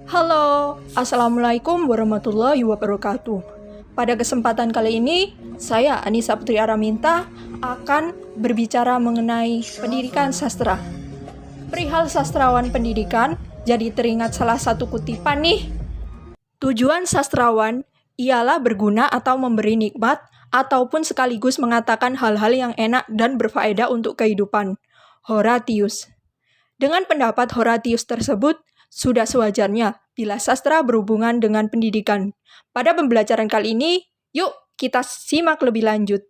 Halo, Assalamualaikum warahmatullahi wabarakatuh. Pada kesempatan kali ini, saya Anissa Putri Araminta akan berbicara mengenai pendidikan sastra. Perihal sastrawan pendidikan, jadi teringat salah satu kutipan nih. Tujuan sastrawan ialah berguna atau memberi nikmat, ataupun sekaligus mengatakan hal-hal yang enak dan berfaedah untuk kehidupan. Horatius. Dengan pendapat Horatius tersebut, sudah sewajarnya bila sastra berhubungan dengan pendidikan. Pada pembelajaran kali ini, yuk kita simak lebih lanjut.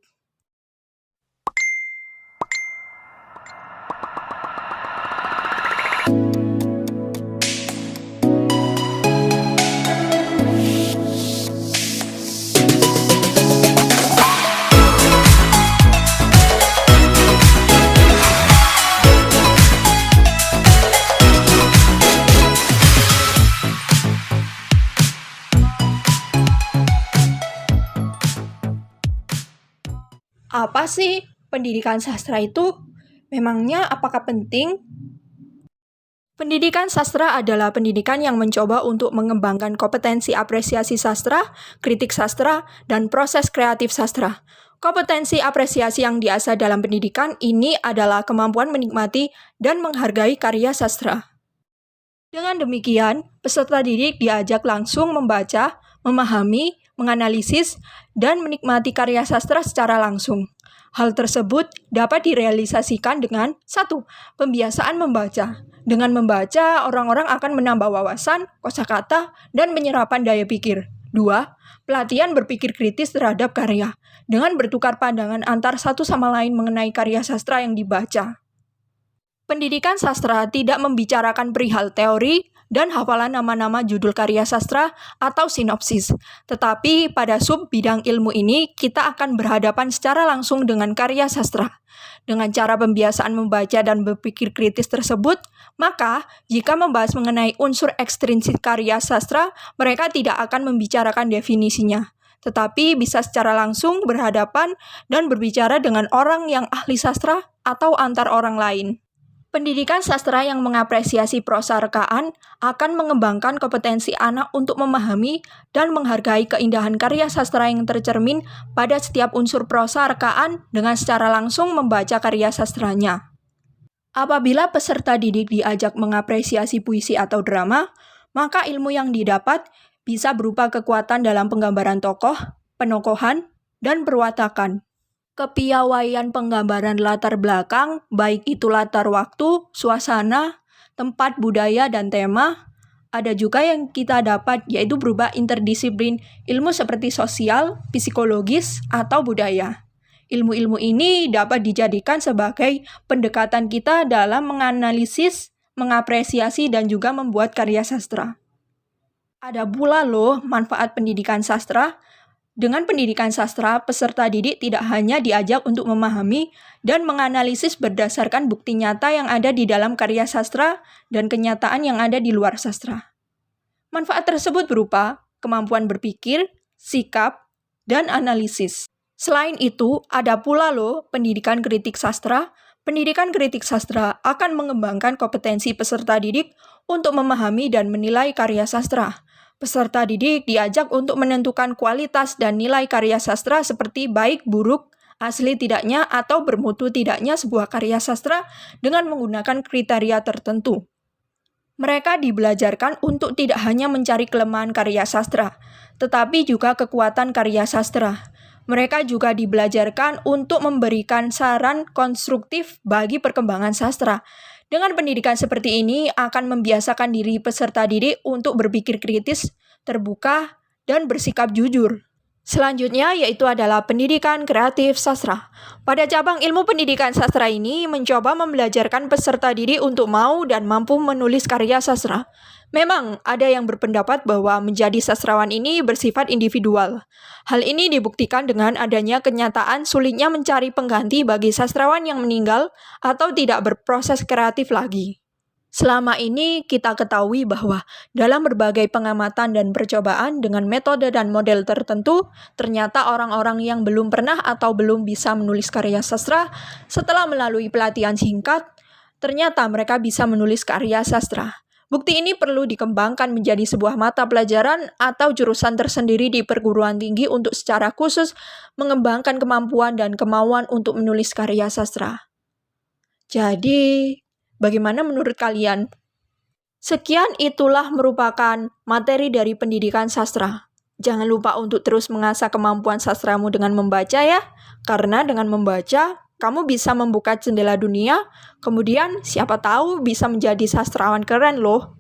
Apa sih pendidikan sastra itu? Memangnya apakah penting? Pendidikan sastra adalah pendidikan yang mencoba untuk mengembangkan kompetensi apresiasi sastra, kritik sastra, dan proses kreatif sastra. Kompetensi apresiasi yang diasah dalam pendidikan ini adalah kemampuan menikmati dan menghargai karya sastra. Dengan demikian, peserta didik diajak langsung membaca, memahami, menganalisis, dan menikmati karya sastra secara langsung. Hal tersebut dapat direalisasikan dengan 1. Pembiasaan membaca. Dengan membaca, orang-orang akan menambah wawasan, kosakata, dan penyerapan daya pikir. 2. Pelatihan berpikir kritis terhadap karya, dengan bertukar pandangan antar satu sama lain mengenai karya sastra yang dibaca. Pendidikan sastra tidak membicarakan perihal teori dan hafalan nama-nama judul karya sastra atau sinopsis. Tetapi pada sub bidang ilmu ini, kita akan berhadapan secara langsung dengan karya sastra. Dengan cara pembiasaan membaca dan berpikir kritis tersebut, maka jika membahas mengenai unsur ekstrinsik karya sastra, mereka tidak akan membicarakan definisinya, tetapi bisa secara langsung berhadapan dan berbicara dengan orang yang ahli sastra atau antar orang lain. Pendidikan sastra yang mengapresiasi prosa rekaan akan mengembangkan kompetensi anak untuk memahami dan menghargai keindahan karya sastra yang tercermin pada setiap unsur prosa rekaan dengan secara langsung membaca karya sastranya. Apabila peserta didik diajak mengapresiasi puisi atau drama, maka ilmu yang didapat bisa berupa kekuatan dalam penggambaran tokoh, penokohan, dan perwatakan. Kepiawaian penggambaran latar belakang, baik itu latar waktu, suasana, tempat, budaya, dan tema. Ada juga yang kita dapat, yaitu berupa interdisiplin ilmu seperti sosial, psikologis, atau budaya. Ilmu-ilmu ini dapat dijadikan sebagai pendekatan kita dalam menganalisis, mengapresiasi, dan juga membuat karya sastra. Ada pula loh manfaat pendidikan sastra. Dengan pendidikan sastra, peserta didik tidak hanya diajak untuk memahami dan menganalisis berdasarkan bukti nyata yang ada di dalam karya sastra dan kenyataan yang ada di luar sastra. Manfaat tersebut berupa kemampuan berpikir, sikap, dan analisis. Selain itu, ada pula loh pendidikan kritik sastra. Pendidikan kritik sastra akan mengembangkan kompetensi peserta didik untuk memahami dan menilai karya sastra. Peserta didik diajak untuk menentukan kualitas dan nilai karya sastra seperti baik, buruk, asli tidaknya, atau bermutu tidaknya sebuah karya sastra dengan menggunakan kriteria tertentu. Mereka dibelajarkan untuk tidak hanya mencari kelemahan karya sastra, tetapi juga kekuatan karya sastra. Mereka juga dibelajarkan untuk memberikan saran konstruktif bagi perkembangan sastra. Dengan pendidikan seperti ini akan membiasakan diri peserta didik untuk berpikir kritis, terbuka, dan bersikap jujur. Selanjutnya yaitu adalah pendidikan kreatif sastra. Pada cabang ilmu pendidikan sastra ini mencoba membelajarkan peserta didik untuk mau dan mampu menulis karya sastra. Memang ada yang berpendapat bahwa menjadi sastrawan ini bersifat individual. Hal ini dibuktikan dengan adanya kenyataan sulitnya mencari pengganti bagi sastrawan yang meninggal atau tidak berproses kreatif lagi. Selama ini kita ketahui bahwa dalam berbagai pengamatan dan percobaan dengan metode dan model tertentu, ternyata orang-orang yang belum pernah atau belum bisa menulis karya sastra setelah melalui pelatihan singkat, ternyata mereka bisa menulis karya sastra. Bukti ini perlu dikembangkan menjadi sebuah mata pelajaran atau jurusan tersendiri di perguruan tinggi untuk secara khusus mengembangkan kemampuan dan kemauan untuk menulis karya sastra. Jadi, bagaimana menurut kalian? Sekian itulah merupakan materi dari pendidikan sastra. Jangan lupa untuk terus mengasah kemampuan sastramu dengan membaca ya, karena dengan membaca, kamu bisa membuka jendela dunia, kemudian siapa tahu bisa menjadi sastrawan keren loh.